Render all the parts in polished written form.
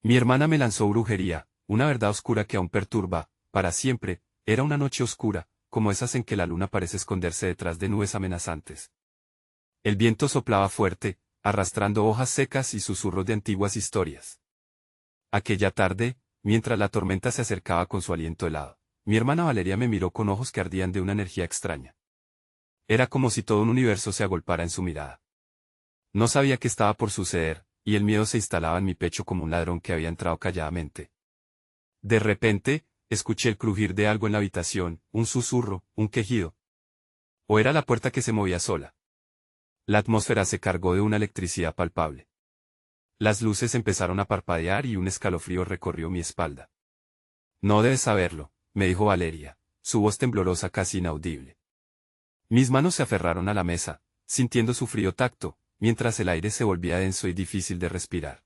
Mi hermana me lanzó brujería, una verdad oscura que aún perturba, para siempre. Era una noche oscura, como esas en que la luna parece esconderse detrás de nubes amenazantes. El viento soplaba fuerte, arrastrando hojas secas y susurros de antiguas historias. Aquella tarde, mientras la tormenta se acercaba con su aliento helado, mi hermana Valeria me miró con ojos que ardían de una energía extraña. Era como si todo un universo se agolpara en su mirada. No sabía qué estaba por suceder, y el miedo se instalaba en mi pecho como un ladrón que había entrado calladamente. De repente, escuché el crujir de algo en la habitación, un susurro, un quejido. O era la puerta que se movía sola. La atmósfera se cargó de una electricidad palpable. Las luces empezaron a parpadear y un escalofrío recorrió mi espalda. No debes saberlo, me dijo Valeria, su voz temblorosa casi inaudible. Mis manos se aferraron a la mesa, sintiendo su frío tacto, mientras el aire se volvía denso y difícil de respirar.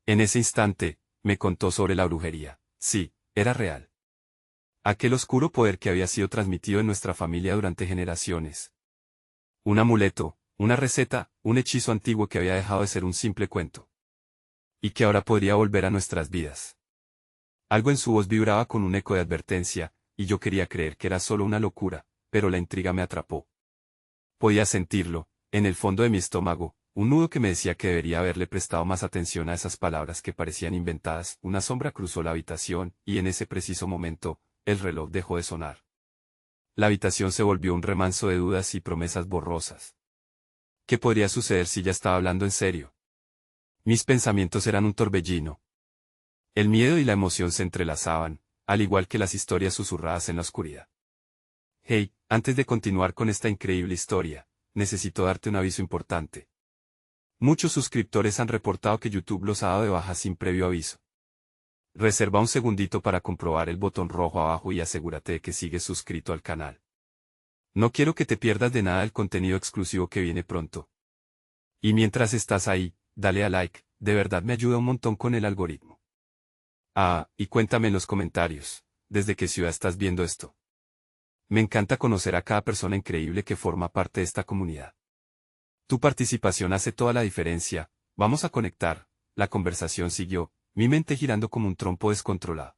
En ese instante, me contó sobre la brujería. Sí, era real. Aquel oscuro poder que había sido transmitido en nuestra familia durante generaciones. Un amuleto, una receta, un hechizo antiguo que había dejado de ser un simple cuento. Y que ahora podría volver a nuestras vidas. Algo en su voz vibraba con un eco de advertencia, y yo quería creer que era solo una locura, pero la intriga me atrapó. Podía sentirlo, en el fondo de mi estómago, un nudo que me decía que debería haberle prestado más atención a esas palabras que parecían inventadas. Una sombra cruzó la habitación, y en ese preciso momento, el reloj dejó de sonar. La habitación se volvió un remanso de dudas y promesas borrosas. ¿Qué podría suceder si ya estaba hablando en serio? Mis pensamientos eran un torbellino. El miedo y la emoción se entrelazaban, al igual que las historias susurradas en la oscuridad. Hey, antes de continuar con esta increíble historia, necesito darte un aviso importante. Muchos suscriptores han reportado que YouTube los ha dado de baja sin previo aviso. Reserva un segundito para comprobar el botón rojo abajo y asegúrate de que sigues suscrito al canal. No quiero que te pierdas de nada el contenido exclusivo que viene pronto. Y mientras estás ahí, dale a like, de verdad me ayuda un montón con el algoritmo. Ah, y cuéntame en los comentarios, ¿desde qué ciudad estás viendo esto? Me encanta conocer a cada persona increíble que forma parte de esta comunidad. Tu participación hace toda la diferencia. Vamos a conectar. La conversación siguió, mi mente girando como un trompo descontrolado.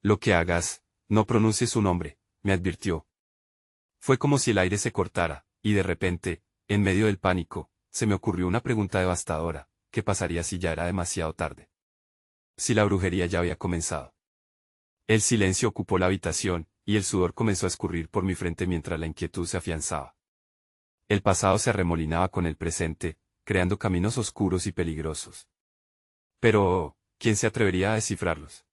Lo que hagas, no pronuncies su nombre, me advirtió. Fue como si el aire se cortara, y de repente, en medio del pánico, se me ocurrió una pregunta devastadora: ¿qué pasaría si ya era demasiado tarde? Si la brujería ya había comenzado. El silencio ocupó la habitación, y el sudor comenzó a escurrir por mi frente mientras la inquietud se afianzaba. El pasado se arremolinaba con el presente, creando caminos oscuros y peligrosos. Pero, ¿quién se atrevería a descifrarlos?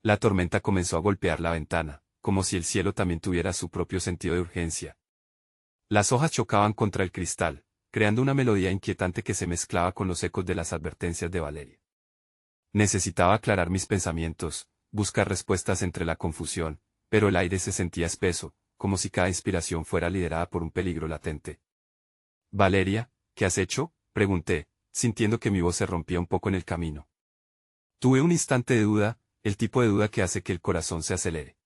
La tormenta comenzó a golpear la ventana, como si el cielo también tuviera su propio sentido de urgencia. Las hojas chocaban contra el cristal, creando una melodía inquietante que se mezclaba con los ecos de las advertencias de Valeria. Necesitaba aclarar mis pensamientos, buscar respuestas entre la confusión, pero el aire se sentía espeso, como si cada inspiración fuera liderada por un peligro latente. Valeria, ¿qué has hecho?, pregunté, sintiendo que mi voz se rompía un poco en el camino. Tuve un instante de duda, el tipo de duda que hace que el corazón se acelere.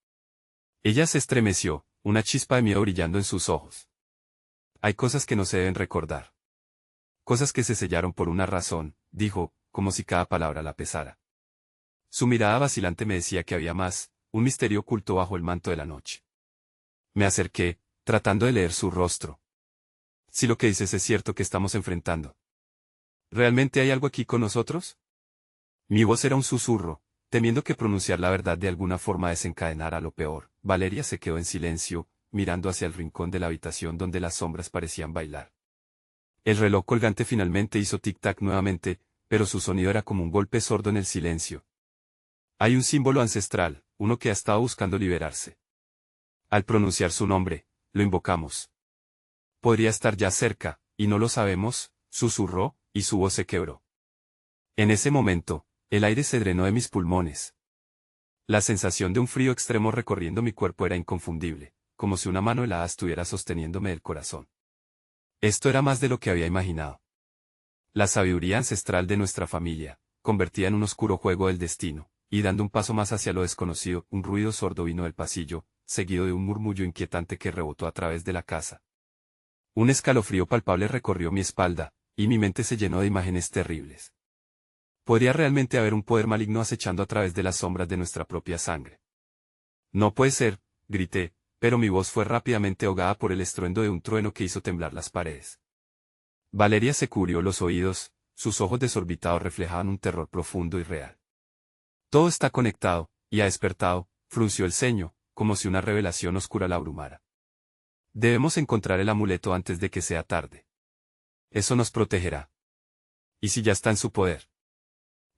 Ella se estremeció, una chispa de miedo brillando en sus ojos. Hay cosas que no se deben recordar. Cosas que se sellaron por una razón, dijo, como si cada palabra la pesara. Su mirada vacilante me decía que había más, un misterio oculto bajo el manto de la noche. Me acerqué, tratando de leer su rostro. Si lo que dices es cierto, que estamos enfrentando. ¿Realmente hay algo aquí con nosotros? Mi voz era un susurro, temiendo que pronunciar la verdad de alguna forma desencadenara lo peor. Valeria se quedó en silencio, mirando hacia el rincón de la habitación donde las sombras parecían bailar. El reloj colgante finalmente hizo tic-tac nuevamente, pero su sonido era como un golpe sordo en el silencio. Hay un símbolo ancestral, uno que ha estado buscando liberarse. Al pronunciar su nombre, lo invocamos. Podría estar ya cerca, y no lo sabemos, susurró, y su voz se quebró. En ese momento, el aire se drenó de mis pulmones. La sensación de un frío extremo recorriendo mi cuerpo era inconfundible, como si una mano helada estuviera sosteniéndome el corazón. Esto era más de lo que había imaginado. La sabiduría ancestral de nuestra familia, convertida en un oscuro juego del destino, y dando un paso más hacia lo desconocido, un ruido sordo vino del pasillo, seguido de un murmullo inquietante que rebotó a través de la casa. Un escalofrío palpable recorrió mi espalda, y mi mente se llenó de imágenes terribles. ¿Podría realmente haber un poder maligno acechando a través de las sombras de nuestra propia sangre? No puede ser, grité, pero mi voz fue rápidamente ahogada por el estruendo de un trueno que hizo temblar las paredes. Valeria se cubrió los oídos, sus ojos desorbitados reflejaban un terror profundo y real. Todo está conectado, y ha despertado, frunció el ceño, como si una revelación oscura la abrumara. Debemos encontrar el amuleto antes de que sea tarde. Eso nos protegerá. ¿Y si ya está en su poder?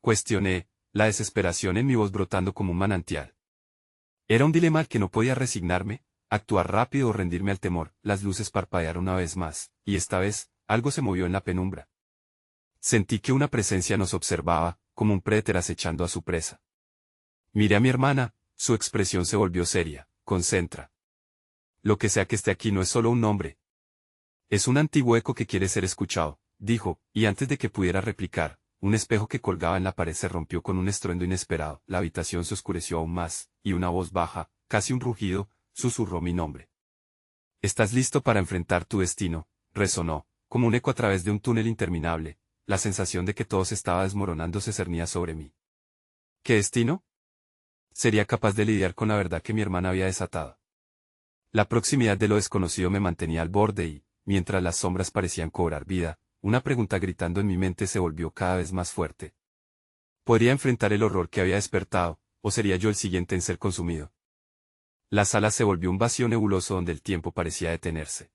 Cuestioné, la desesperación en mi voz brotando como un manantial. Era un dilema al que no podía resignarme, actuar rápido o rendirme al temor. Las luces parpadearon una vez más, y esta vez, algo se movió en la penumbra. Sentí que una presencia nos observaba, como un préter acechando a su presa. Miré a mi hermana, su expresión se volvió seria. Concentra. Lo que sea que esté aquí no es solo un nombre. Es un antiguo eco que quiere ser escuchado, dijo, y antes de que pudiera replicar, un espejo que colgaba en la pared se rompió con un estruendo inesperado, la habitación se oscureció aún más, y una voz baja, casi un rugido, susurró mi nombre. «¿Estás listo para enfrentar tu destino?», resonó, como un eco a través de un túnel interminable, la sensación de que todo se estaba desmoronando se cernía sobre mí. ¿Qué destino? Sería capaz de lidiar con la verdad que mi hermana había desatado. La proximidad de lo desconocido me mantenía al borde y, mientras las sombras parecían cobrar vida, una pregunta gritando en mi mente se volvió cada vez más fuerte. ¿Podría enfrentar el horror que había despertado, o sería yo el siguiente en ser consumido? La sala se volvió un vacío nebuloso donde el tiempo parecía detenerse.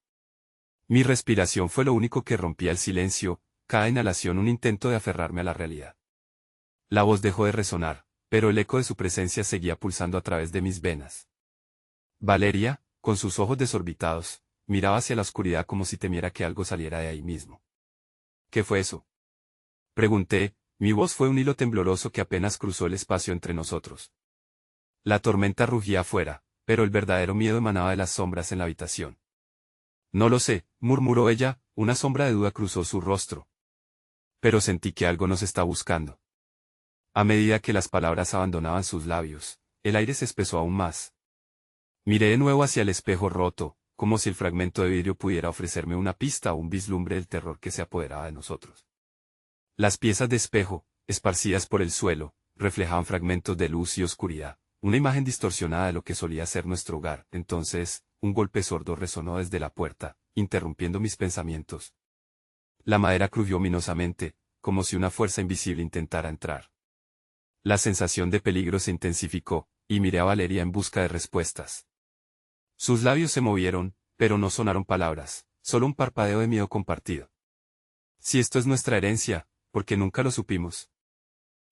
Mi respiración fue lo único que rompía el silencio, cada inhalación un intento de aferrarme a la realidad. La voz dejó de resonar, pero el eco de su presencia seguía pulsando a través de mis venas. Valeria, con sus ojos desorbitados, miraba hacia la oscuridad como si temiera que algo saliera de ahí mismo. ¿Qué fue eso?, pregunté, mi voz fue un hilo tembloroso que apenas cruzó el espacio entre nosotros. La tormenta rugía afuera, pero el verdadero miedo emanaba de las sombras en la habitación. No lo sé, murmuró ella, una sombra de duda cruzó su rostro. Pero sentí que algo nos está buscando. A medida que las palabras abandonaban sus labios, el aire se espesó aún más. Miré de nuevo hacia el espejo roto, como si el fragmento de vidrio pudiera ofrecerme una pista o un vislumbre del terror que se apoderaba de nosotros. Las piezas de espejo, esparcidas por el suelo, reflejaban fragmentos de luz y oscuridad, una imagen distorsionada de lo que solía ser nuestro hogar. Entonces, un golpe sordo resonó desde la puerta, interrumpiendo mis pensamientos. La madera crujió ominosamente, como si una fuerza invisible intentara entrar. La sensación de peligro se intensificó, y miré a Valeria en busca de respuestas. Sus labios se movieron, pero no sonaron palabras, solo un parpadeo de miedo compartido. Si esto es nuestra herencia, ¿por qué nunca lo supimos?,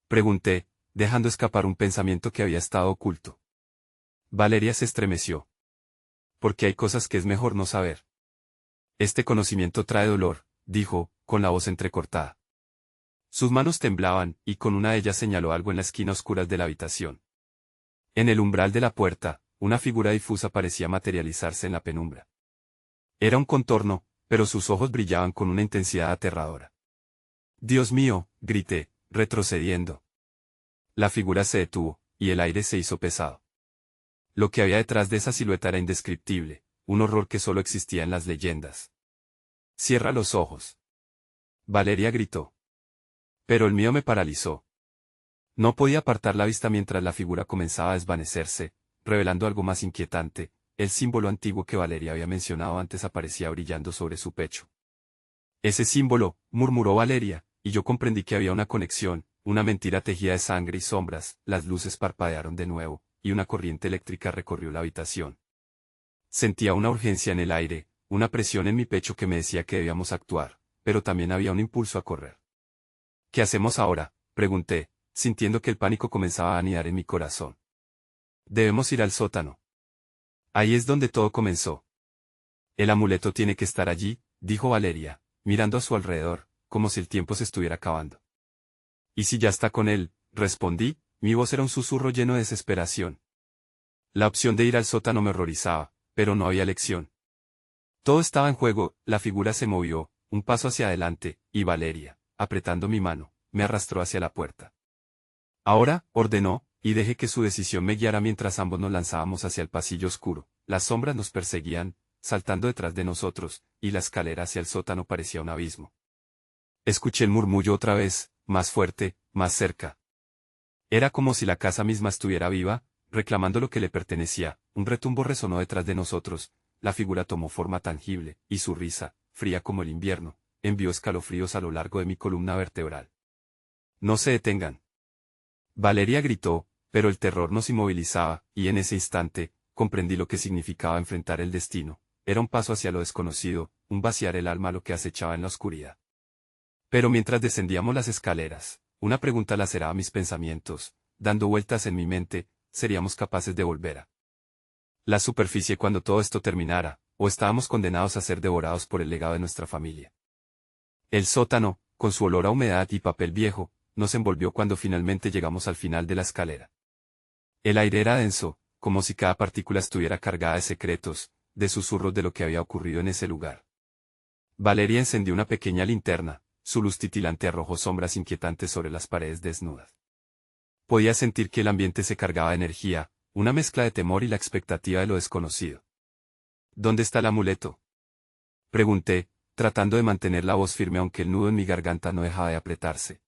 pregunté, dejando escapar un pensamiento que había estado oculto. Valeria se estremeció. Porque hay cosas que es mejor no saber. Este conocimiento trae dolor, dijo, con la voz entrecortada. Sus manos temblaban, y con una de ellas señaló algo en la esquina oscura de la habitación. En el umbral de la puerta, una figura difusa parecía materializarse en la penumbra. Era un contorno, pero sus ojos brillaban con una intensidad aterradora. «Dios mío», grité, retrocediendo. La figura se detuvo, y el aire se hizo pesado. Lo que había detrás de esa silueta era indescriptible, un horror que solo existía en las leyendas. «Cierra los ojos», Valeria gritó. Pero el mío me paralizó. No podía apartar la vista mientras la figura comenzaba a desvanecerse, revelando algo más inquietante. El símbolo antiguo que Valeria había mencionado antes aparecía brillando sobre su pecho. «Ese símbolo», murmuró Valeria, y yo comprendí que había una conexión, una mentira tejida de sangre y sombras. Las luces parpadearon de nuevo, y una corriente eléctrica recorrió la habitación. Sentía una urgencia en el aire, una presión en mi pecho que me decía que debíamos actuar, pero también había un impulso a correr. «¿Qué hacemos ahora?», pregunté, sintiendo que el pánico comenzaba a anidar en mi corazón. «Debemos ir al sótano. Ahí es donde todo comenzó». «El amuleto tiene que estar allí», dijo Valeria, mirando a su alrededor, como si el tiempo se estuviera acabando. «¿Y si ya está con él?», respondí, mi voz era un susurro lleno de desesperación. La opción de ir al sótano me horrorizaba, pero no había elección. Todo estaba en juego. La figura se movió, un paso hacia adelante, y Valeria, apretando mi mano, me arrastró hacia la puerta. «Ahora», ordenó, y dejé que su decisión me guiara mientras ambos nos lanzábamos hacia el pasillo oscuro. Las sombras nos perseguían, saltando detrás de nosotros, y la escalera hacia el sótano parecía un abismo. Escuché el murmullo otra vez, más fuerte, más cerca. Era como si la casa misma estuviera viva, reclamando lo que le pertenecía. Un retumbo resonó detrás de nosotros, la figura tomó forma tangible, y su risa, fría como el invierno, envió escalofríos a lo largo de mi columna vertebral. No se detengan. Valeria gritó, pero el terror nos inmovilizaba, y en ese instante, comprendí lo que significaba enfrentar el destino. Era un paso hacia lo desconocido, un vaciar el alma a lo que acechaba en la oscuridad. Pero mientras descendíamos las escaleras, una pregunta laceraba mis pensamientos, dando vueltas en mi mente, ¿seríamos capaces de volver a la superficie cuando todo esto terminara, o estábamos condenados a ser devorados por el legado de nuestra familia? El sótano, con su olor a humedad y papel viejo, nos envolvió cuando finalmente llegamos al final de la escalera. El aire era denso, como si cada partícula estuviera cargada de secretos, de susurros de lo que había ocurrido en ese lugar. Valeria encendió una pequeña linterna, su luz titilante arrojó sombras inquietantes sobre las paredes desnudas. Podía sentir que el ambiente se cargaba de energía, una mezcla de temor y la expectativa de lo desconocido. ¿Dónde está el amuleto?, pregunté, tratando de mantener la voz firme aunque el nudo en mi garganta no dejaba de apretarse.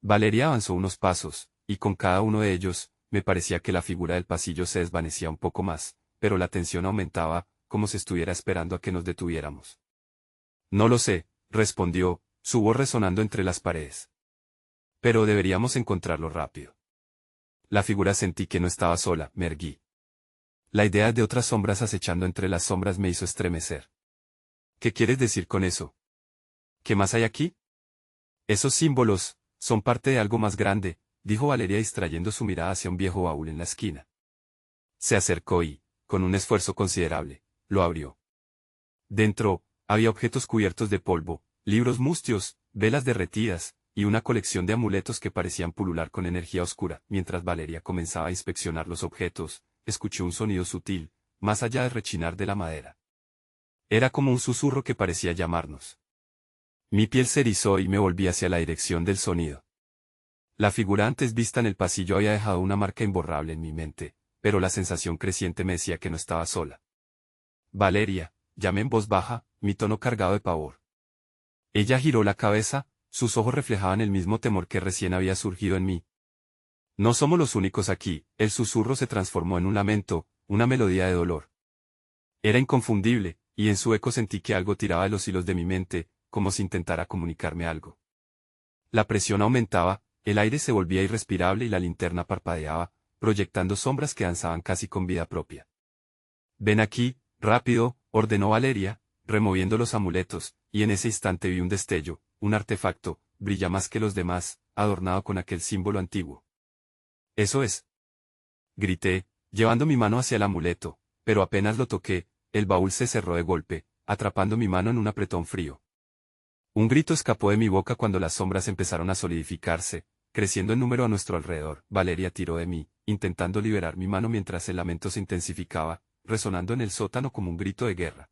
Valeria avanzó unos pasos, y con cada uno de ellos, me parecía que la figura del pasillo se desvanecía un poco más, pero la tensión aumentaba, como si estuviera esperando a que nos detuviéramos. No lo sé, respondió, su voz resonando entre las paredes. Pero deberíamos encontrarlo rápido. La figura sentí que no estaba sola, me erguí. La idea de otras sombras acechando entre las sombras me hizo estremecer. ¿Qué quieres decir con eso? ¿Qué más hay aquí? Esos símbolos son parte de algo más grande, dijo Valeria distrayendo su mirada hacia un viejo baúl en la esquina. Se acercó y, con un esfuerzo considerable, lo abrió. Dentro, había objetos cubiertos de polvo, libros mustios, velas derretidas, y una colección de amuletos que parecían pulular con energía oscura. Mientras Valeria comenzaba a inspeccionar los objetos, escuché un sonido sutil, más allá del rechinar de la madera. Era como un susurro que parecía llamarnos. Mi piel se erizó y me volví hacia la dirección del sonido. La figura antes vista en el pasillo había dejado una marca imborrable en mi mente, pero la sensación creciente me decía que no estaba sola. Valeria, llamé en voz baja, mi tono cargado de pavor. Ella giró la cabeza, sus ojos reflejaban el mismo temor que recién había surgido en mí. No somos los únicos aquí, el susurro se transformó en un lamento, una melodía de dolor. Era inconfundible, y en su eco sentí que algo tiraba de los hilos de mi mente, como si intentara comunicarme algo. La presión aumentaba, el aire se volvía irrespirable y la linterna parpadeaba, proyectando sombras que danzaban casi con vida propia. Ven aquí, rápido, ordenó Valeria, removiendo los amuletos, y en ese instante vi un destello, un artefacto, brilla más que los demás, adornado con aquel símbolo antiguo. Eso es. Grité, llevando mi mano hacia el amuleto, pero apenas lo toqué, el baúl se cerró de golpe, atrapando mi mano en un apretón frío. Un grito escapó de mi boca cuando las sombras empezaron a solidificarse, creciendo en número a nuestro alrededor. Valeria tiró de mí, intentando liberar mi mano mientras el lamento se intensificaba, resonando en el sótano como un grito de guerra.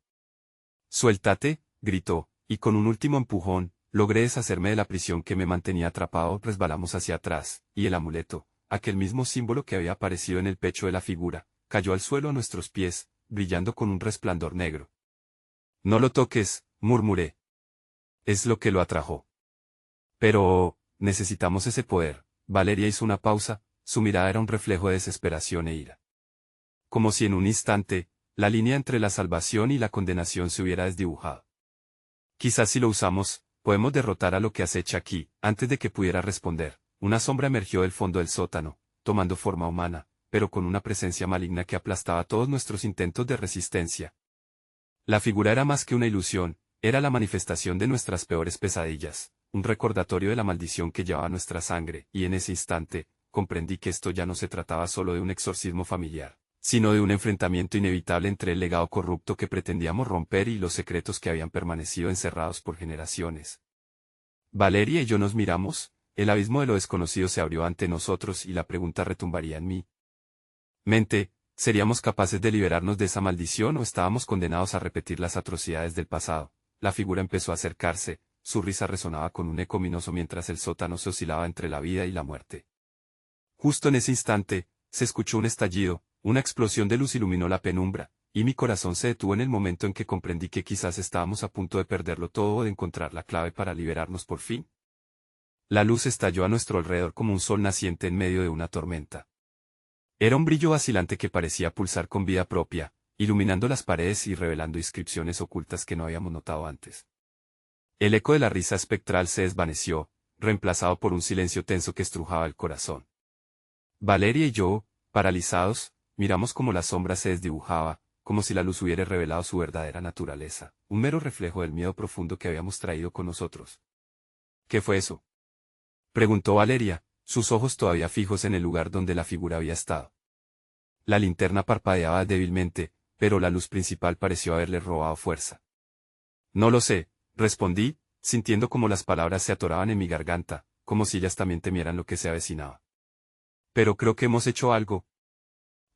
«Suéltate», gritó, y con un último empujón, logré deshacerme de la prisión que me mantenía atrapado. Resbalamos hacia atrás, y el amuleto, aquel mismo símbolo que había aparecido en el pecho de la figura, cayó al suelo a nuestros pies, brillando con un resplandor negro. «No lo toques», murmuré. Es lo que lo atrajo. Pero, necesitamos ese poder. Valeria hizo una pausa, su mirada era un reflejo de desesperación e ira. Como si en un instante, la línea entre la salvación y la condenación se hubiera desdibujado. Quizás si lo usamos, podemos derrotar a lo que acecha aquí. Antes de que pudiera responder, una sombra emergió del fondo del sótano, tomando forma humana, pero con una presencia maligna que aplastaba todos nuestros intentos de resistencia. La figura era más que una ilusión, era la manifestación de nuestras peores pesadillas, un recordatorio de la maldición que llevaba nuestra sangre, y en ese instante, comprendí que esto ya no se trataba solo de un exorcismo familiar, sino de un enfrentamiento inevitable entre el legado corrupto que pretendíamos romper y los secretos que habían permanecido encerrados por generaciones. Valeria y yo nos miramos, el abismo de lo desconocido se abrió ante nosotros y la pregunta retumbaría en mí mente, ¿seríamos capaces de liberarnos de esa maldición o estábamos condenados a repetir las atrocidades del pasado? La figura empezó a acercarse, su risa resonaba con un eco ominoso mientras el sótano se oscilaba entre la vida y la muerte. Justo en ese instante, se escuchó un estallido, una explosión de luz iluminó la penumbra, y mi corazón se detuvo en el momento en que comprendí que quizás estábamos a punto de perderlo todo o de encontrar la clave para liberarnos por fin. La luz estalló a nuestro alrededor como un sol naciente en medio de una tormenta. Era un brillo vacilante que parecía pulsar con vida propia, iluminando las paredes y revelando inscripciones ocultas que no habíamos notado antes. El eco de la risa espectral se desvaneció, reemplazado por un silencio tenso que estrujaba el corazón. Valeria y yo, paralizados, miramos cómo la sombra se desdibujaba, como si la luz hubiera revelado su verdadera naturaleza, un mero reflejo del miedo profundo que habíamos traído con nosotros. ¿Qué fue eso?, preguntó Valeria, sus ojos todavía fijos en el lugar donde la figura había estado. La linterna parpadeaba débilmente, pero la luz principal pareció haberle robado fuerza. No lo sé, respondí, sintiendo como las palabras se atoraban en mi garganta, como si ellas también temieran lo que se avecinaba. Pero creo que hemos hecho algo.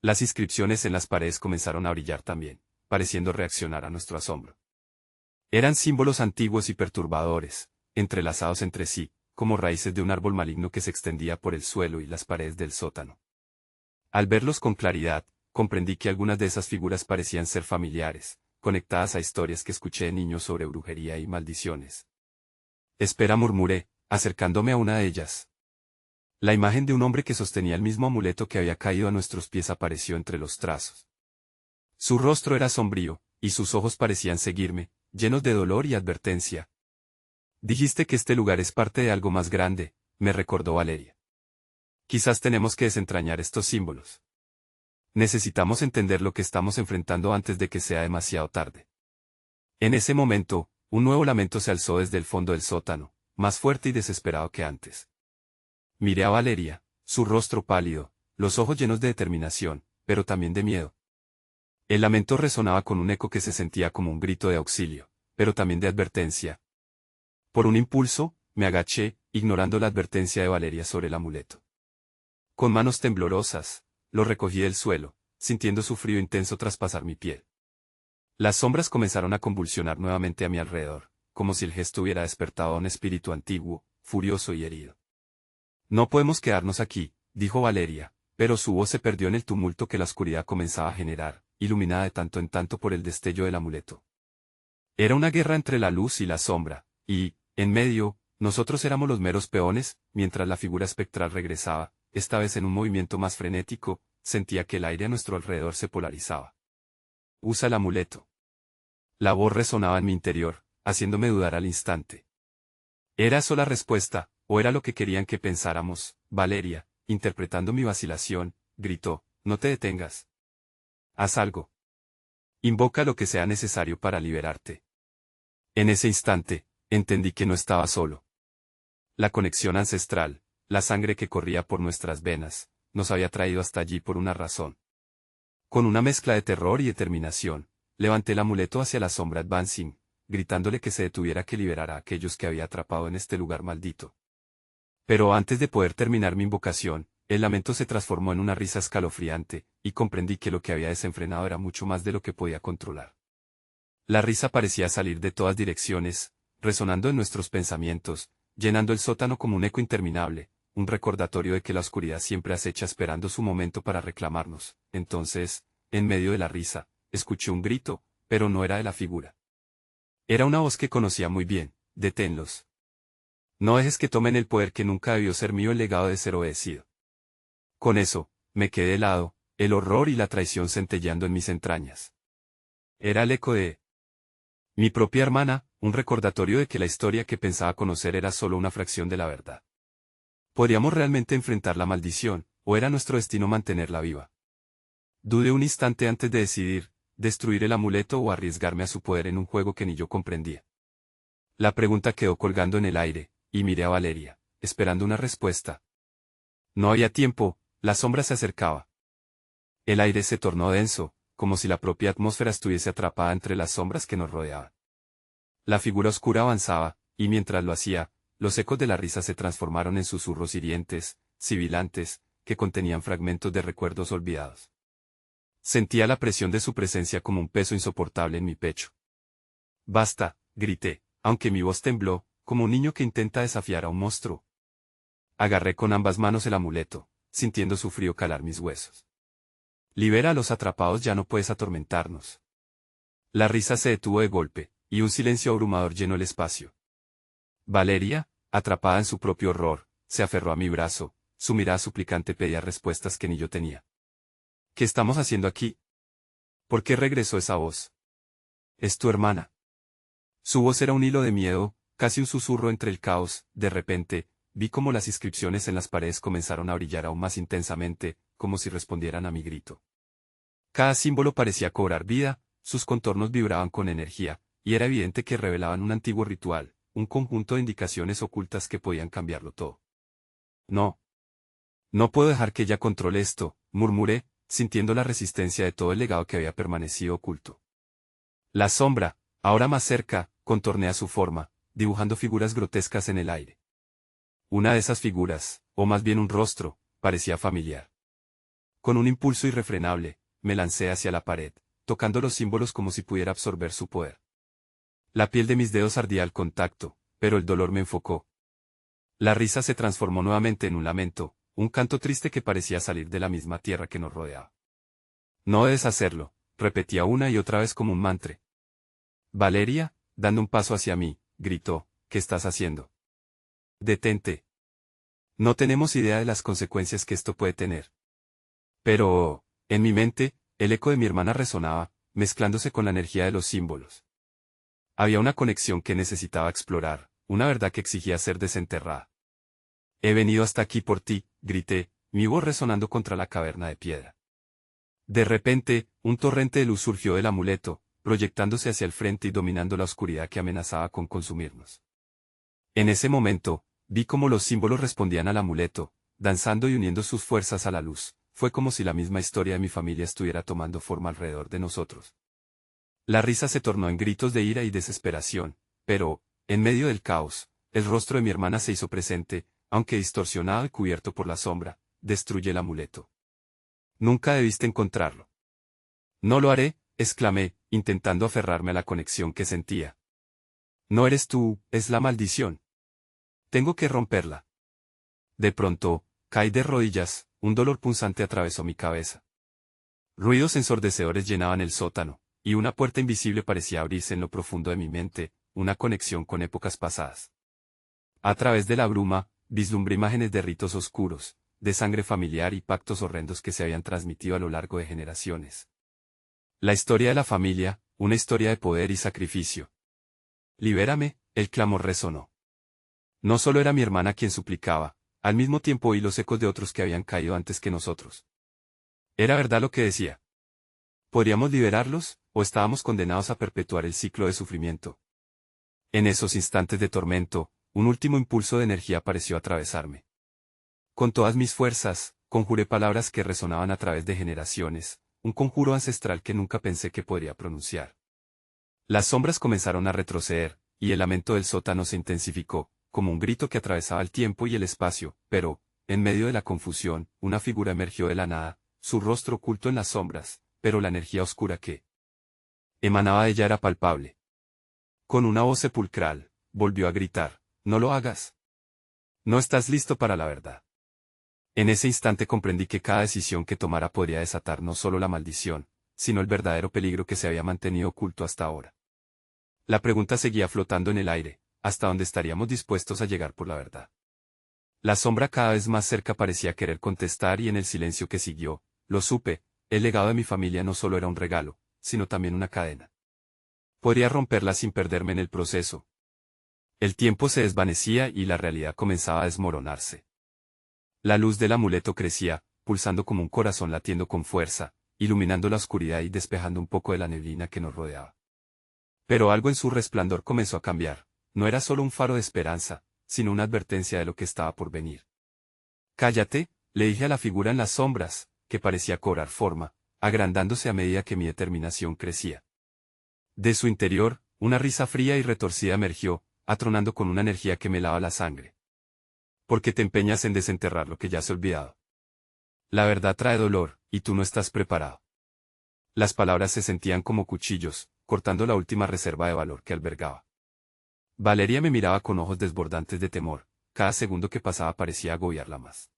Las inscripciones en las paredes comenzaron a brillar también, pareciendo reaccionar a nuestro asombro. Eran símbolos antiguos y perturbadores, entrelazados entre sí, como raíces de un árbol maligno que se extendía por el suelo y las paredes del sótano. Al verlos con claridad, comprendí que algunas de esas figuras parecían ser familiares, conectadas a historias que escuché de niño sobre brujería y maldiciones. Espera, murmuré, acercándome a una de ellas. La imagen de un hombre que sostenía el mismo amuleto que había caído a nuestros pies apareció entre los trazos. Su rostro era sombrío, y sus ojos parecían seguirme, llenos de dolor y advertencia. Dijiste que este lugar es parte de algo más grande, me recordó Valeria. Quizás tenemos que desentrañar estos símbolos. Necesitamos entender lo que estamos enfrentando antes de que sea demasiado tarde. En ese momento, un nuevo lamento se alzó desde el fondo del sótano, más fuerte y desesperado que antes. Miré a Valeria, su rostro pálido, los ojos llenos de determinación, pero también de miedo. El lamento resonaba con un eco que se sentía como un grito de auxilio, pero también de advertencia. Por un impulso, me agaché, ignorando la advertencia de Valeria sobre el amuleto. Con manos temblorosas, lo recogí del suelo, sintiendo su frío intenso traspasar mi piel. Las sombras comenzaron a convulsionar nuevamente a mi alrededor, como si el gesto hubiera despertado a un espíritu antiguo, furioso y herido. No podemos quedarnos aquí, dijo Valeria, pero su voz se perdió en el tumulto que la oscuridad comenzaba a generar, iluminada de tanto en tanto por el destello del amuleto. Era una guerra entre la luz y la sombra, y, en medio, nosotros éramos los meros peones, mientras la figura espectral regresaba, esta vez en un movimiento más frenético, sentía que el aire a nuestro alrededor se polarizaba. Usa el amuleto. La voz resonaba en mi interior, haciéndome dudar al instante. ¿Era eso la respuesta, o era lo que querían que pensáramos? Valeria, interpretando mi vacilación, gritó, no te detengas. Haz algo. Invoca lo que sea necesario para liberarte. En ese instante, entendí que no estaba solo. La conexión ancestral, la sangre que corría por nuestras venas, nos había traído hasta allí por una razón. Con una mezcla de terror y determinación, levanté el amuleto hacia la sombra Advancing, gritándole que se detuviera, que liberara a aquellos que había atrapado en este lugar maldito. Pero antes de poder terminar mi invocación, el lamento se transformó en una risa escalofriante, y comprendí que lo que había desenfrenado era mucho más de lo que podía controlar. La risa parecía salir de todas direcciones, resonando en nuestros pensamientos, llenando el sótano como un eco interminable, un recordatorio de que la oscuridad siempre acecha esperando su momento para reclamarnos. Entonces, en medio de la risa, escuché un grito, pero no era de la figura. Era una voz que conocía muy bien: deténlos. No dejes que tomen el poder que nunca debió ser mío, el legado de ser obedecido. Con eso, me quedé helado, el horror y la traición centelleando en mis entrañas. Era el eco de mi propia hermana, un recordatorio de que la historia que pensaba conocer era solo una fracción de la verdad. ¿Podríamos realmente enfrentar la maldición, o era nuestro destino mantenerla viva? Dudé un instante antes de decidir, destruir el amuleto o arriesgarme a su poder en un juego que ni yo comprendía. La pregunta quedó colgando en el aire, y miré a Valeria, esperando una respuesta. No había tiempo, la sombra se acercaba. El aire se tornó denso, como si la propia atmósfera estuviese atrapada entre las sombras que nos rodeaban. La figura oscura avanzaba, y mientras lo hacía, los ecos de la risa se transformaron en susurros hirientes, sibilantes, que contenían fragmentos de recuerdos olvidados. Sentía la presión de su presencia como un peso insoportable en mi pecho. Basta, grité, aunque mi voz tembló, como un niño que intenta desafiar a un monstruo. Agarré con ambas manos el amuleto, sintiendo su frío calar mis huesos. Libera a los atrapados, ya no puedes atormentarnos. La risa se detuvo de golpe, y un silencio abrumador llenó el espacio. Valeria, atrapada en su propio horror, se aferró a mi brazo, su mirada suplicante pedía respuestas que ni yo tenía. ¿Qué estamos haciendo aquí? ¿Por qué regresó esa voz? Es tu hermana. Su voz era un hilo de miedo, casi un susurro entre el caos. De repente, vi cómo las inscripciones en las paredes comenzaron a brillar aún más intensamente, como si respondieran a mi grito. Cada símbolo parecía cobrar vida, sus contornos vibraban con energía, y era evidente que revelaban un antiguo ritual, un conjunto de indicaciones ocultas que podían cambiarlo todo. No. No puedo dejar que ella controle esto, murmuré, sintiendo la resistencia de todo el legado que había permanecido oculto. La sombra, ahora más cerca, contornea su forma, dibujando figuras grotescas en el aire. Una de esas figuras, o más bien un rostro, parecía familiar. Con un impulso irrefrenable, me lancé hacia la pared, tocando los símbolos como si pudiera absorber su poder. La piel de mis dedos ardía al contacto, pero el dolor me enfocó. La risa se transformó nuevamente en un lamento, un canto triste que parecía salir de la misma tierra que nos rodeaba. No debes hacerlo, repetía una y otra vez como un mantra. Valeria, dando un paso hacia mí, gritó, ¿qué estás haciendo? Detente. No tenemos idea de las consecuencias que esto puede tener. Pero, en mi mente, el eco de mi hermana resonaba, mezclándose con la energía de los símbolos. Había una conexión que necesitaba explorar, una verdad que exigía ser desenterrada. He venido hasta aquí por ti, grité, mi voz resonando contra la caverna de piedra. De repente, un torrente de luz surgió del amuleto, proyectándose hacia el frente y dominando la oscuridad que amenazaba con consumirnos. En ese momento, vi cómo los símbolos respondían al amuleto, danzando y uniendo sus fuerzas a la luz. Fue como si la misma historia de mi familia estuviera tomando forma alrededor de nosotros. La risa se tornó en gritos de ira y desesperación, pero, en medio del caos, el rostro de mi hermana se hizo presente, aunque distorsionado y cubierto por la sombra. Destruye el amuleto. Nunca debiste encontrarlo. No lo haré, exclamé, intentando aferrarme a la conexión que sentía. No eres tú, es la maldición. Tengo que romperla. De pronto, caí de rodillas, un dolor punzante atravesó mi cabeza. Ruidos ensordecedores llenaban el sótano, y una puerta invisible parecía abrirse en lo profundo de mi mente, una conexión con épocas pasadas. A través de la bruma, vislumbré imágenes de ritos oscuros, de sangre familiar y pactos horrendos que se habían transmitido a lo largo de generaciones. La historia de la familia, una historia de poder y sacrificio. Libérame, el clamor resonó. No solo era mi hermana quien suplicaba, al mismo tiempo oí los ecos de otros que habían caído antes que nosotros. ¿Era verdad lo que decía? ¿Podríamos liberarlos, o estábamos condenados a perpetuar el ciclo de sufrimiento? En esos instantes de tormento, un último impulso de energía pareció atravesarme. Con todas mis fuerzas, conjuré palabras que resonaban a través de generaciones, un conjuro ancestral que nunca pensé que podría pronunciar. Las sombras comenzaron a retroceder, y el lamento del sótano se intensificó, como un grito que atravesaba el tiempo y el espacio, pero, en medio de la confusión, una figura emergió de la nada, su rostro oculto en las sombras, pero la energía oscura que emanaba de ella era palpable. Con una voz sepulcral, volvió a gritar, «No lo hagas. No estás listo para la verdad». En ese instante comprendí que cada decisión que tomara podría desatar no solo la maldición, sino el verdadero peligro que se había mantenido oculto hasta ahora. La pregunta seguía flotando en el aire, ¿hasta dónde estaríamos dispuestos a llegar por la verdad? La sombra cada vez más cerca parecía querer contestar y en el silencio que siguió, lo supe, el legado de mi familia no solo era un regalo, sino también una cadena. Podría romperla sin perderme en el proceso. El tiempo se desvanecía y la realidad comenzaba a desmoronarse. La luz del amuleto crecía, pulsando como un corazón latiendo con fuerza, iluminando la oscuridad y despejando un poco de la neblina que nos rodeaba. Pero algo en su resplandor comenzó a cambiar, no era solo un faro de esperanza, sino una advertencia de lo que estaba por venir. «Cállate», le dije a la figura en las sombras, que parecía cobrar forma, agrandándose a medida que mi determinación crecía. De su interior, una risa fría y retorcida emergió, atronando con una energía que me helaba la sangre. «¿Por qué te empeñas en desenterrar lo que ya se ha olvidado? La verdad trae dolor, y tú no estás preparado». Las palabras se sentían como cuchillos, cortando la última reserva de valor que albergaba. Valeria me miraba con ojos desbordantes de temor, cada segundo que pasaba parecía agobiarla más.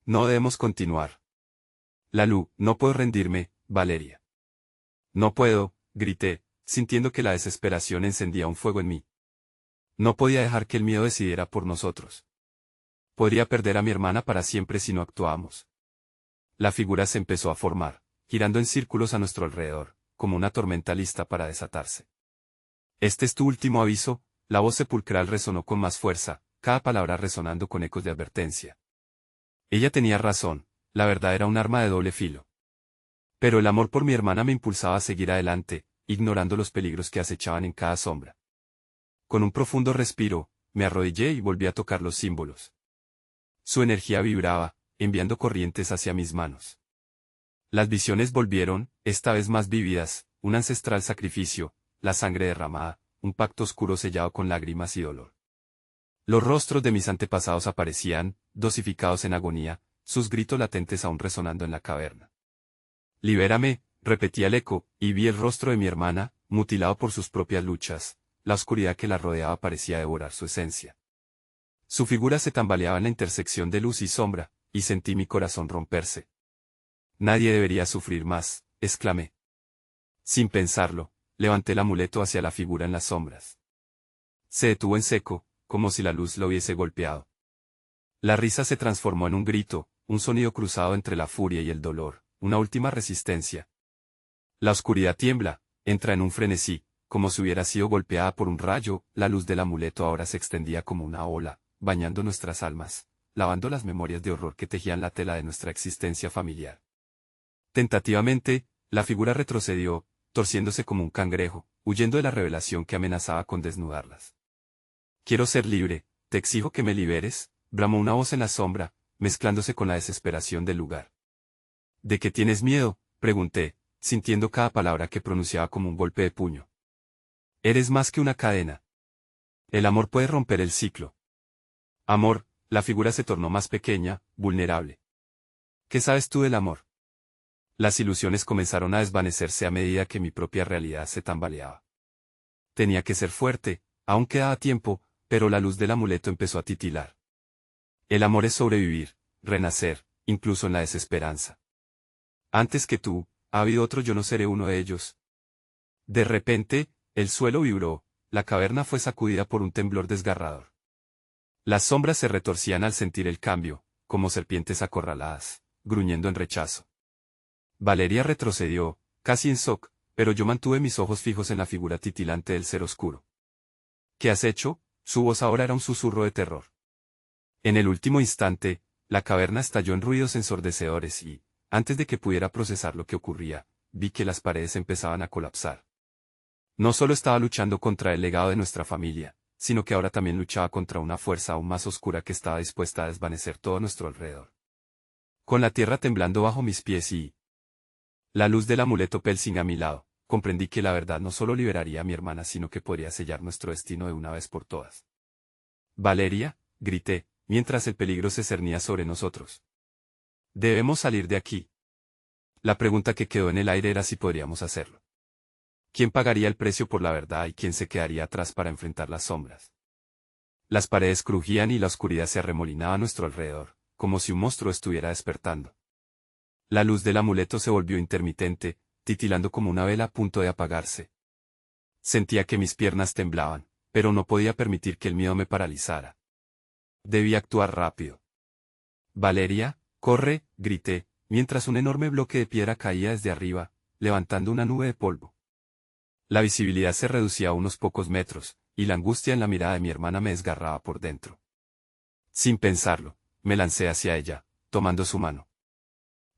«No debemos continuar. Lalu, no puedo rendirme, Valeria». «No puedo», grité, sintiendo que la desesperación encendía un fuego en mí. No podía dejar que el miedo decidiera por nosotros. Podría perder a mi hermana para siempre si no actuábamos. La figura se empezó a formar, girando en círculos a nuestro alrededor, como una tormenta lista para desatarse. Este es tu último aviso, la voz sepulcral resonó con más fuerza, cada palabra resonando con ecos de advertencia. Ella tenía razón, la verdad era un arma de doble filo. Pero el amor por mi hermana me impulsaba a seguir adelante, ignorando los peligros que acechaban en cada sombra. Con un profundo respiro, me arrodillé y volví a tocar los símbolos. Su energía vibraba, enviando corrientes hacia mis manos. Las visiones volvieron, esta vez más vívidas, un ancestral sacrificio, la sangre derramada, un pacto oscuro sellado con lágrimas y dolor. Los rostros de mis antepasados aparecían, dosificados en agonía, sus gritos latentes aún resonando en la caverna. Libérame, repetía el eco, y vi el rostro de mi hermana, mutilado por sus propias luchas, la oscuridad que la rodeaba parecía devorar su esencia. Su figura se tambaleaba en la intersección de luz y sombra, y sentí mi corazón romperse. Nadie debería sufrir más, exclamé. Sin pensarlo, levanté el amuleto hacia la figura en las sombras. Se detuvo en seco, como si la luz lo hubiese golpeado. La risa se transformó en un grito, un sonido cruzado entre la furia y el dolor, una última resistencia. La oscuridad tiembla, entra en un frenesí, como si hubiera sido golpeada por un rayo, la luz del amuleto ahora se extendía como una ola, bañando nuestras almas, lavando las memorias de horror que tejían la tela de nuestra existencia familiar. Tentativamente, la figura retrocedió, torciéndose como un cangrejo, huyendo de la revelación que amenazaba con desnudarlas. Quiero ser libre, te exijo que me liberes, bramó una voz en la sombra, mezclándose con la desesperación del lugar. ¿De qué tienes miedo?, pregunté, sintiendo cada palabra que pronunciaba como un golpe de puño. Eres más que una cadena. El amor puede romper el ciclo. Amor, la figura se tornó más pequeña, vulnerable. ¿Qué sabes tú del amor? Las ilusiones comenzaron a desvanecerse a medida que mi propia realidad se tambaleaba. Tenía que ser fuerte, aún quedaba tiempo, pero la luz del amuleto empezó a titilar. El amor es sobrevivir, renacer, incluso en la desesperanza. Antes que tú, ha habido otro, yo no seré uno de ellos. De repente, el suelo vibró, la caverna fue sacudida por un temblor desgarrador. Las sombras se retorcían al sentir el cambio, como serpientes acorraladas, gruñendo en rechazo. Valeria retrocedió, casi en shock, pero yo mantuve mis ojos fijos en la figura titilante del ser oscuro. ¿Qué has hecho? Su voz ahora era un susurro de terror. En el último instante, la caverna estalló en ruidos ensordecedores y, antes de que pudiera procesar lo que ocurría, vi que las paredes empezaban a colapsar. No solo estaba luchando contra el legado de nuestra familia, sino que ahora también luchaba contra una fuerza aún más oscura que estaba dispuesta a desvanecer todo a nuestro alrededor. Con la tierra temblando bajo mis pies y la luz del amuleto Pelsing a mi lado, comprendí que la verdad no solo liberaría a mi hermana, sino que podría sellar nuestro destino de una vez por todas. Valeria, grité, mientras el peligro se cernía sobre nosotros. Debemos salir de aquí. La pregunta que quedó en el aire era si podríamos hacerlo. ¿Quién pagaría el precio por la verdad y quién se quedaría atrás para enfrentar las sombras? Las paredes crujían y la oscuridad se arremolinaba a nuestro alrededor, como si un monstruo estuviera despertando. La luz del amuleto se volvió intermitente, titilando como una vela a punto de apagarse. Sentía que mis piernas temblaban, pero no podía permitir que el miedo me paralizara. Debía actuar rápido. Valeria, corre, grité, mientras un enorme bloque de piedra caía desde arriba, levantando una nube de polvo. La visibilidad se reducía a unos pocos metros, y la angustia en la mirada de mi hermana me desgarraba por dentro. Sin pensarlo, me lancé hacia ella, tomando su mano.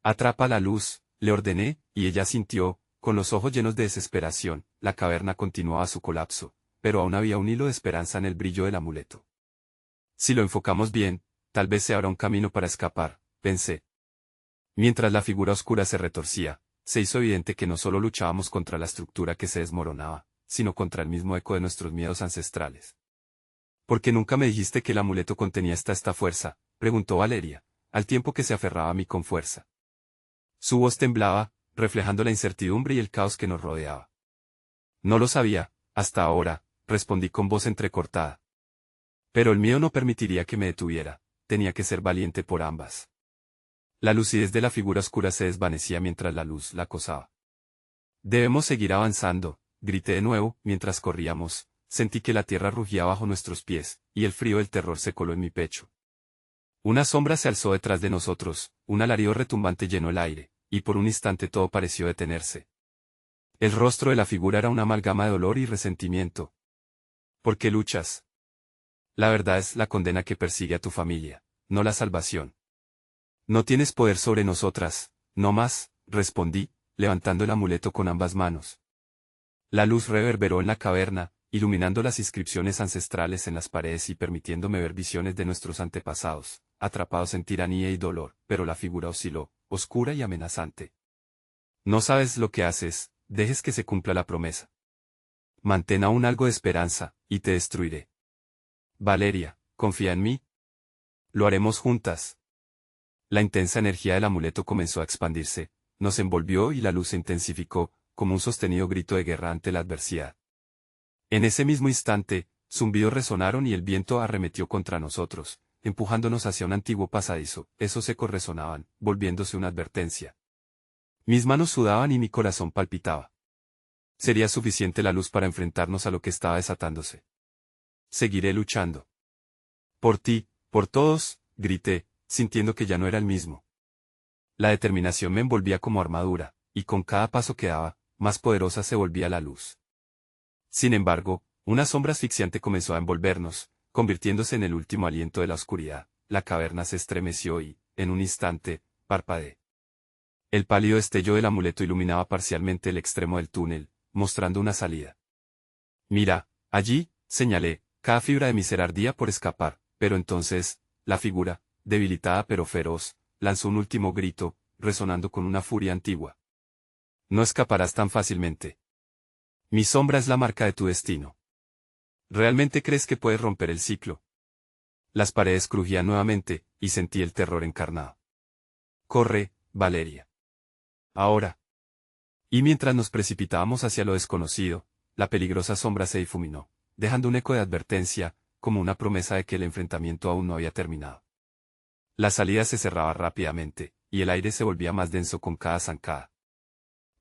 Atrapa la luz, le ordené, y ella sintió, con los ojos llenos de desesperación. La caverna continuaba su colapso, pero aún había un hilo de esperanza en el brillo del amuleto. Si lo enfocamos bien, tal vez se abra un camino para escapar, pensé. Mientras la figura oscura se retorcía, se hizo evidente que no solo luchábamos contra la estructura que se desmoronaba, sino contra el mismo eco de nuestros miedos ancestrales. ¿Por qué nunca me dijiste que el amuleto contenía esta fuerza?, preguntó Valeria, al tiempo que se aferraba a mí con fuerza. Su voz temblaba, reflejando la incertidumbre y el caos que nos rodeaba. No lo sabía, hasta ahora, respondí con voz entrecortada. Pero el miedo no permitiría que me detuviera, tenía que ser valiente por ambas. La lucidez de la figura oscura se desvanecía mientras la luz la acosaba. Debemos seguir avanzando, grité de nuevo, mientras corríamos, sentí que la tierra rugía bajo nuestros pies, y el frío del terror se coló en mi pecho. Una sombra se alzó detrás de nosotros, un alarido retumbante llenó el aire, y por un instante todo pareció detenerse. El rostro de la figura era una amalgama de dolor y resentimiento. ¿Por qué luchas? La verdad es la condena que persigue a tu familia, no la salvación. No tienes poder sobre nosotras, no más, respondí, levantando el amuleto con ambas manos. La luz reverberó en la caverna, iluminando las inscripciones ancestrales en las paredes y permitiéndome ver visiones de nuestros antepasados, atrapados en tiranía y dolor, pero la figura osciló, oscura y amenazante. No sabes lo que haces, dejes que se cumpla la promesa. Mantén aún algo de esperanza, y te destruiré. Valeria, confía en mí. Lo haremos juntas. La intensa energía del amuleto comenzó a expandirse, nos envolvió y la luz se intensificó, como un sostenido grito de guerra ante la adversidad. En ese mismo instante, zumbidos resonaron y el viento arremetió contra nosotros, empujándonos hacia un antiguo pasadizo. Esos ecos resonaban, volviéndose una advertencia. Mis manos sudaban y mi corazón palpitaba. Sería suficiente la luz para enfrentarnos a lo que estaba desatándose. Seguiré luchando. Por ti, por todos, grité, sintiendo que ya no era el mismo. La determinación me envolvía como armadura, y con cada paso que daba, más poderosa se volvía la luz. Sin embargo, una sombra asfixiante comenzó a envolvernos, convirtiéndose en el último aliento de la oscuridad. La caverna se estremeció y, en un instante, parpadeé. El pálido destello del amuleto iluminaba parcialmente el extremo del túnel, mostrando una salida. Mira, allí, señalé, cada fibra de mi ser ardía por escapar, pero entonces, la figura, debilitada pero feroz, lanzó un último grito, resonando con una furia antigua. No escaparás tan fácilmente. Mi sombra es la marca de tu destino. ¿Realmente crees que puedes romper el ciclo? Las paredes crujían nuevamente, y sentí el terror encarnado. Corre, Valeria. Ahora. Y mientras nos precipitábamos hacia lo desconocido, la peligrosa sombra se difuminó, dejando un eco de advertencia, como una promesa de que el enfrentamiento aún no había terminado. La salida se cerraba rápidamente, y el aire se volvía más denso con cada zancada.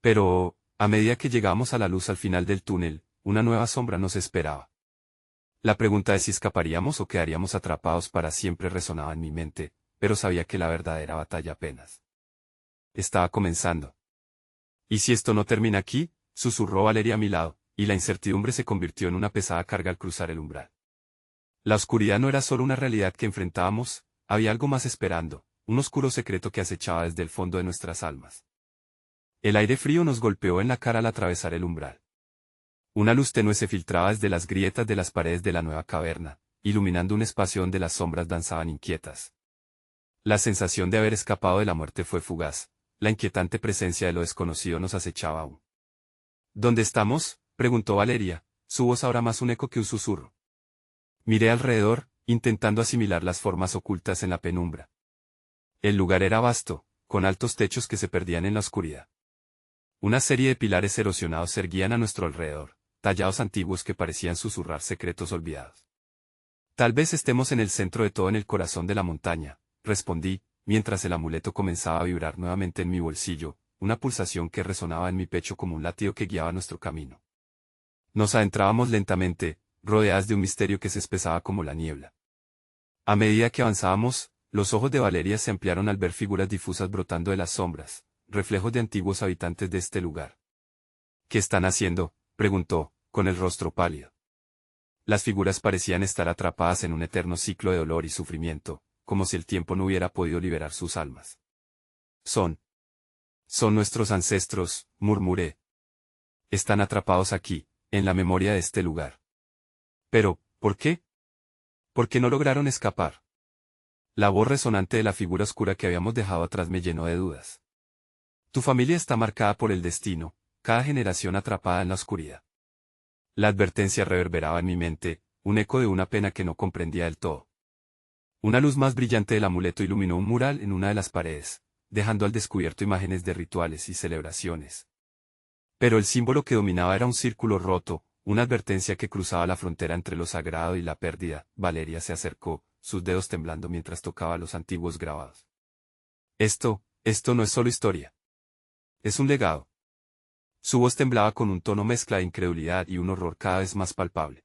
Pero, a medida que llegábamos a la luz al final del túnel, una nueva sombra nos esperaba. La pregunta de si escaparíamos o quedaríamos atrapados para siempre resonaba en mi mente, pero sabía que la verdadera batalla apenas estaba comenzando. ¿Y si esto no termina aquí?, susurró Valeria a mi lado, y la incertidumbre se convirtió en una pesada carga al cruzar el umbral. La oscuridad no era solo una realidad que enfrentábamos, había algo más esperando, un oscuro secreto que acechaba desde el fondo de nuestras almas. El aire frío nos golpeó en la cara al atravesar el umbral. Una luz tenue se filtraba desde las grietas de las paredes de la nueva caverna, iluminando un espacio donde las sombras danzaban inquietas. La sensación de haber escapado de la muerte fue fugaz, la inquietante presencia de lo desconocido nos acechaba aún. ¿Dónde estamos?, preguntó Valeria, su voz ahora más un eco que un susurro. Miré alrededor, intentando asimilar las formas ocultas en la penumbra. El lugar era vasto, con altos techos que se perdían en la oscuridad. Una serie de pilares erosionados se erguían a nuestro alrededor, tallados antiguos que parecían susurrar secretos olvidados. Tal vez estemos en el centro de todo, en el corazón de la montaña, respondí, mientras el amuleto comenzaba a vibrar nuevamente en mi bolsillo, una pulsación que resonaba en mi pecho como un latido que guiaba nuestro camino. Nos adentrábamos lentamente, rodeadas de un misterio que se espesaba como la niebla. A medida que avanzábamos, los ojos de Valeria se ampliaron al ver figuras difusas brotando de las sombras, reflejos de antiguos habitantes de este lugar. ¿Qué están haciendo?, preguntó, con el rostro pálido. Las figuras parecían estar atrapadas en un eterno ciclo de dolor y sufrimiento, como si el tiempo no hubiera podido liberar sus almas. Son nuestros ancestros, murmuré. Están atrapados aquí, en la memoria de este lugar. Pero, ¿por qué? ¿Por qué no lograron escapar? La voz resonante de la figura oscura que habíamos dejado atrás me llenó de dudas. Tu familia está marcada por el destino, cada generación atrapada en la oscuridad. La advertencia reverberaba en mi mente, un eco de una pena que no comprendía del todo. Una luz más brillante del amuleto iluminó un mural en una de las paredes, dejando al descubierto imágenes de rituales y celebraciones. Pero el símbolo que dominaba era un círculo roto, una advertencia que cruzaba la frontera entre lo sagrado y la pérdida. Valeria se acercó, sus dedos temblando mientras tocaba los antiguos grabados. Esto no es solo historia. Es un legado. Su voz temblaba con un tono mezcla de incredulidad y un horror cada vez más palpable.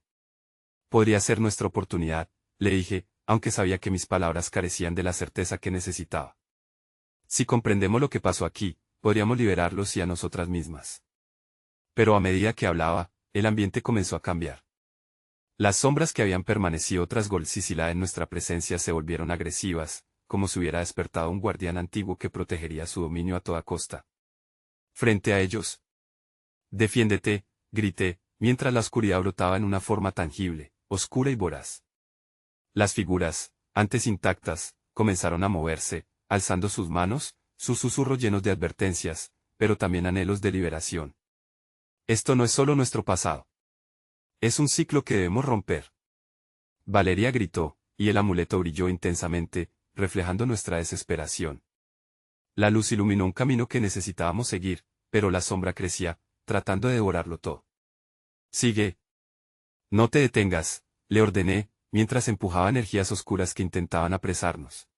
Podría ser nuestra oportunidad, le dije, aunque sabía que mis palabras carecían de la certeza que necesitaba. Si comprendemos lo que pasó aquí, podríamos liberarlos y a nosotras mismas. Pero a medida que hablaba, el ambiente comenzó a cambiar. Las sombras que habían permanecido tras Golsicila en nuestra presencia se volvieron agresivas, como si hubiera despertado un guardián antiguo que protegería su dominio a toda costa. Frente a ellos. «Defiéndete», grité, mientras la oscuridad brotaba en una forma tangible, oscura y voraz. Las figuras, antes intactas, comenzaron a moverse, alzando sus manos, sus susurros llenos de advertencias, pero también anhelos de liberación. Esto no es solo nuestro pasado. Es un ciclo que debemos romper. Valeria gritó, y el amuleto brilló intensamente, reflejando nuestra desesperación. La luz iluminó un camino que necesitábamos seguir, pero la sombra crecía, tratando de devorarlo todo. «Sigue. No te detengas», le ordené, mientras empujaba energías oscuras que intentaban apresarnos.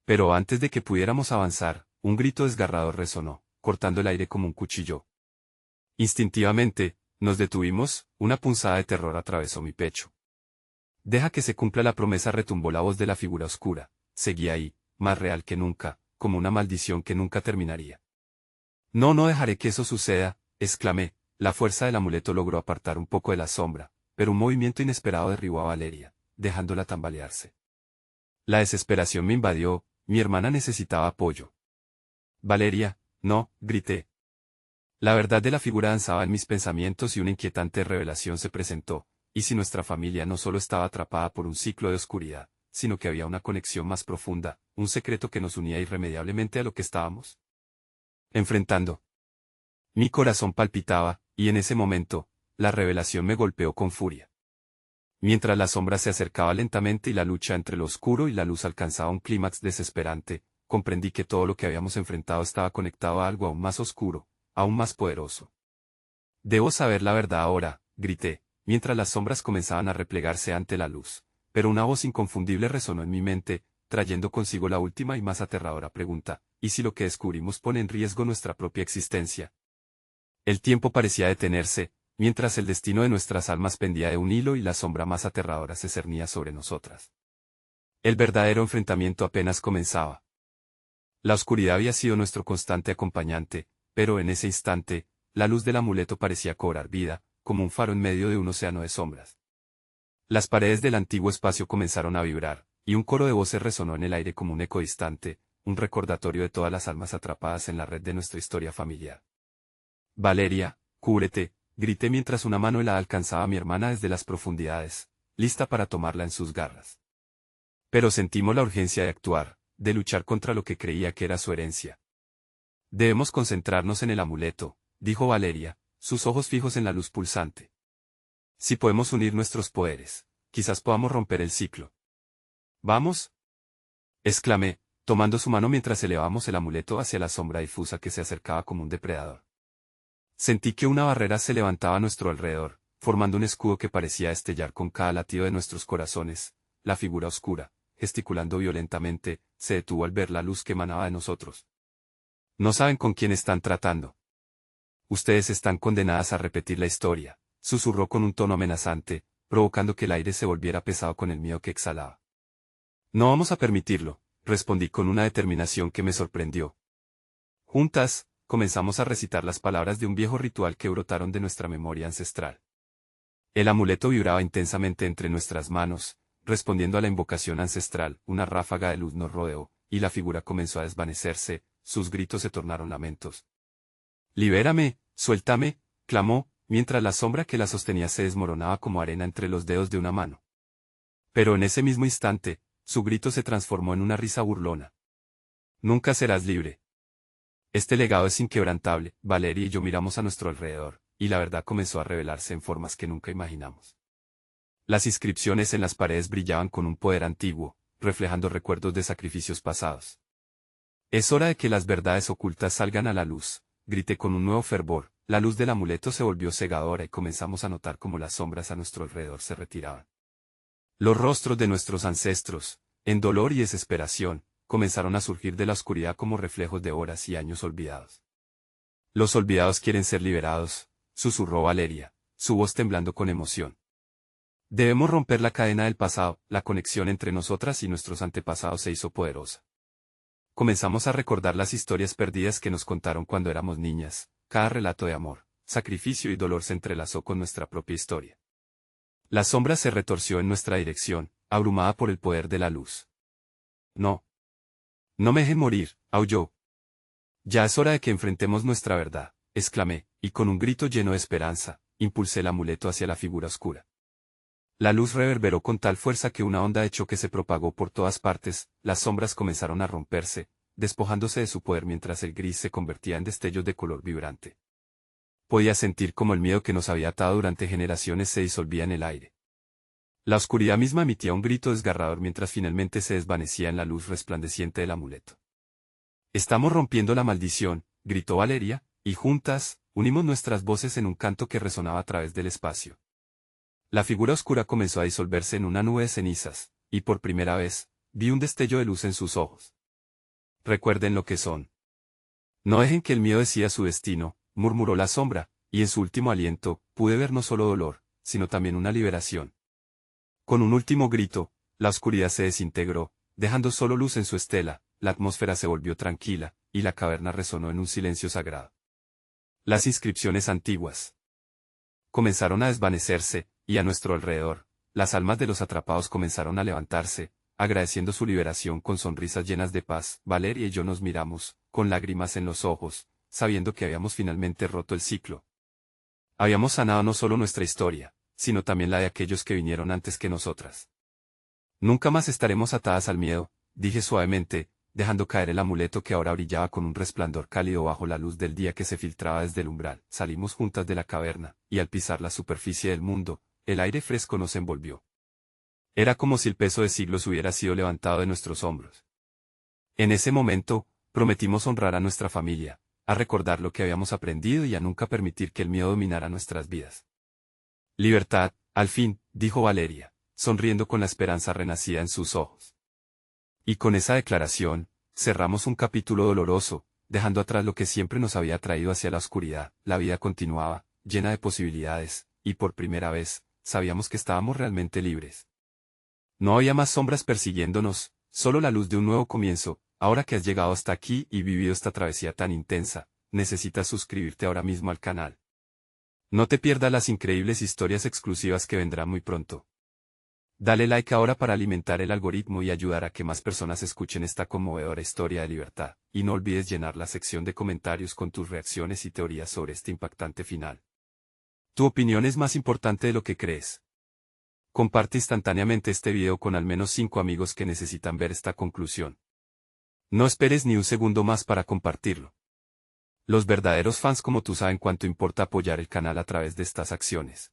Pero antes de que pudiéramos avanzar, un grito desgarrador resonó, cortando el aire como un cuchillo. Instintivamente, nos detuvimos, una punzada de terror atravesó mi pecho. «Deja que se cumpla la promesa», retumbó la voz de la figura oscura. Seguía ahí, más real que nunca, como una maldición que nunca terminaría. «No, no dejaré que eso suceda», exclamé. La fuerza del amuleto logró apartar un poco de la sombra, pero un movimiento inesperado derribó a Valeria, dejándola tambalearse. La desesperación me invadió, mi hermana necesitaba apoyo. «Valeria, no», grité. La verdad de la figura danzaba en mis pensamientos y una inquietante revelación se presentó, y si nuestra familia no solo estaba atrapada por un ciclo de oscuridad, sino que había una conexión más profunda, un secreto que nos unía irremediablemente a lo que estábamos enfrentando. Mi corazón palpitaba, y en ese momento, la revelación me golpeó con furia. Mientras la sombra se acercaba lentamente y la lucha entre lo oscuro y la luz alcanzaba un clímax desesperante, comprendí que todo lo que habíamos enfrentado estaba conectado a algo aún más oscuro, aún más poderoso. «Debo saber la verdad ahora», grité, mientras las sombras comenzaban a replegarse ante la luz, pero una voz inconfundible resonó en mi mente, trayendo consigo la última y más aterradora pregunta: ¿y si lo que descubrimos pone en riesgo nuestra propia existencia? El tiempo parecía detenerse, mientras el destino de nuestras almas pendía de un hilo y la sombra más aterradora se cernía sobre nosotras. El verdadero enfrentamiento apenas comenzaba. La oscuridad había sido nuestro constante acompañante, pero en ese instante, la luz del amuleto parecía cobrar vida, como un faro en medio de un océano de sombras. Las paredes del antiguo espacio comenzaron a vibrar, y un coro de voces resonó en el aire como un eco distante, un recordatorio de todas las almas atrapadas en la red de nuestra historia familiar. «Valeria, cúbrete», grité mientras una mano helada alcanzaba a mi hermana desde las profundidades, lista para tomarla en sus garras. Pero sentimos la urgencia de actuar, de luchar contra lo que creía que era su herencia. «Debemos concentrarnos en el amuleto», dijo Valeria, sus ojos fijos en la luz pulsante. «Si podemos unir nuestros poderes, quizás podamos romper el ciclo». «¿Vamos?», exclamé, tomando su mano mientras elevábamos el amuleto hacia la sombra difusa que se acercaba como un depredador. Sentí que una barrera se levantaba a nuestro alrededor, formando un escudo que parecía estellar con cada latido de nuestros corazones. La figura oscura, gesticulando violentamente, se detuvo al ver la luz que emanaba de nosotros. «No saben con quién están tratando. Ustedes están condenadas a repetir la historia», susurró con un tono amenazante, provocando que el aire se volviera pesado con el miedo que exhalaba. «No vamos a permitirlo», respondí con una determinación que me sorprendió. Juntas, comenzamos a recitar las palabras de un viejo ritual que brotaron de nuestra memoria ancestral. El amuleto vibraba intensamente entre nuestras manos, respondiendo a la invocación ancestral. Una ráfaga de luz nos rodeó, y la figura comenzó a desvanecerse, sus gritos se tornaron lamentos. «Libérame, suéltame», clamó, mientras la sombra que la sostenía se desmoronaba como arena entre los dedos de una mano. Pero en ese mismo instante, su grito se transformó en una risa burlona. «Nunca serás libre. Este legado es inquebrantable». Valeria y yo miramos a nuestro alrededor, y la verdad comenzó a revelarse en formas que nunca imaginamos. Las inscripciones en las paredes brillaban con un poder antiguo, reflejando recuerdos de sacrificios pasados. «Es hora de que las verdades ocultas salgan a la luz», grité con un nuevo fervor. La luz del amuleto se volvió cegadora y comenzamos a notar cómo las sombras a nuestro alrededor se retiraban. Los rostros de nuestros ancestros, en dolor y desesperación, comenzaron a surgir de la oscuridad como reflejos de horas y años olvidados. «Los olvidados quieren ser liberados», susurró Valeria, su voz temblando con emoción. Debemos romper la cadena del pasado, la conexión entre nosotras y nuestros antepasados se hizo poderosa. Comenzamos a recordar las historias perdidas que nos contaron cuando éramos niñas, cada relato de amor, sacrificio y dolor se entrelazó con nuestra propia historia. La sombra se retorció en nuestra dirección, abrumada por el poder de la luz. No. No me dejen morir, aulló. Ya es hora de que enfrentemos nuestra verdad, exclamé, y con un grito lleno de esperanza, impulsé el amuleto hacia la figura oscura. La luz reverberó con tal fuerza que una onda de choque se propagó por todas partes, las sombras comenzaron a romperse, despojándose de su poder mientras el gris se convertía en destellos de color vibrante. Podía sentir como el miedo que nos había atado durante generaciones se disolvía en el aire. La oscuridad misma emitía un grito desgarrador mientras finalmente se desvanecía en la luz resplandeciente del amuleto. Estamos rompiendo la maldición, gritó Valeria, y juntas, unimos nuestras voces en un canto que resonaba a través del espacio. La figura oscura comenzó a disolverse en una nube de cenizas, y por primera vez, vi un destello de luz en sus ojos. Recuerden lo que son. No dejen que el miedo decida su destino, murmuró la sombra, y en su último aliento, pude ver no solo dolor, sino también una liberación. Con un último grito, la oscuridad se desintegró, dejando solo luz en su estela, la atmósfera se volvió tranquila, y la caverna resonó en un silencio sagrado. Las inscripciones antiguas comenzaron a desvanecerse, y a nuestro alrededor, las almas de los atrapados comenzaron a levantarse, agradeciendo su liberación con sonrisas llenas de paz. Valeria y yo nos miramos, con lágrimas en los ojos, sabiendo que habíamos finalmente roto el ciclo. Habíamos sanado no solo nuestra historia, sino también la de aquellos que vinieron antes que nosotras. Nunca más estaremos atadas al miedo, dije suavemente, dejando caer el amuleto que ahora brillaba con un resplandor cálido bajo la luz del día que se filtraba desde el umbral. Salimos juntas de la caverna, y al pisar la superficie del mundo, el aire fresco nos envolvió. Era como si el peso de siglos hubiera sido levantado de nuestros hombros. En ese momento, prometimos honrar a nuestra familia, a recordar lo que habíamos aprendido y a nunca permitir que el miedo dominara nuestras vidas. Libertad, al fin, dijo Valeria, sonriendo con la esperanza renacida en sus ojos. Y con esa declaración, cerramos un capítulo doloroso, dejando atrás lo que siempre nos había traído hacia la oscuridad. La vida continuaba, llena de posibilidades, y por primera vez, sabíamos que estábamos realmente libres. No había más sombras persiguiéndonos, solo la luz de un nuevo comienzo. Ahora que has llegado hasta aquí y vivido esta travesía tan intensa, necesitas suscribirte ahora mismo al canal. No te pierdas las increíbles historias exclusivas que vendrán muy pronto. Dale like ahora para alimentar el algoritmo y ayudar a que más personas escuchen esta conmovedora historia de libertad, y no olvides llenar la sección de comentarios con tus reacciones y teorías sobre este impactante final. Tu opinión es más importante de lo que crees. Comparte instantáneamente este video con al menos 5 amigos que necesitan ver esta conclusión. No esperes ni un segundo más para compartirlo. Los verdaderos fans como tú saben cuánto importa apoyar el canal a través de estas acciones.